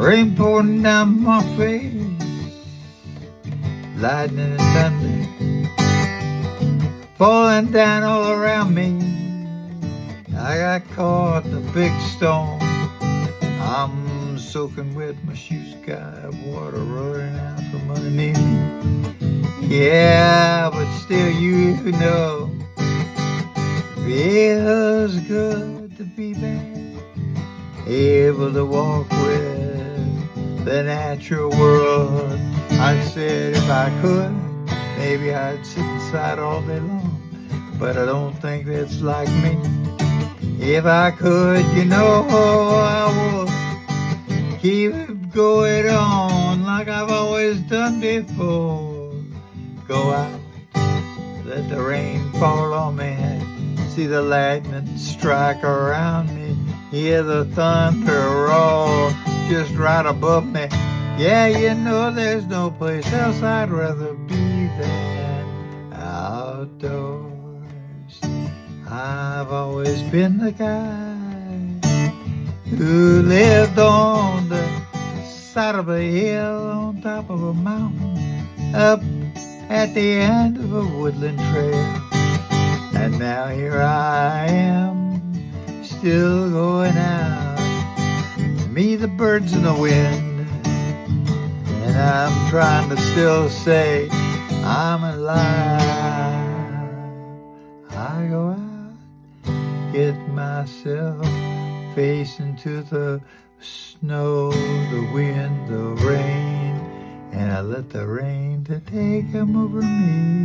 Rain pouring down my face, lightning and thunder falling down all around me. I got caught in a big storm. I'm soaking wet, my shoes got water running out from underneath me. Yeah, but still, you know, feels good to be back, able to walk with the natural world. I said if I could, maybe I'd sit inside all day long, but I don't think that's like me. If I could, you know, I would keep it going on like I've always done before. Go out, let the rain fall on me, see the lightning strike around me, hear the thunder roll just right above me. Yeah, you know there's no place else I'd rather be than outdoors. I've always been the guy who lived on the side of a hill, on top of a mountain, up at the end of a woodland trail. And now here I am, still going out to meet the birds in the wind. And I'm trying to still say I'm alive. I go out, get myself facing to the snow, the wind, the rain, and I let the rain to take 'em over me.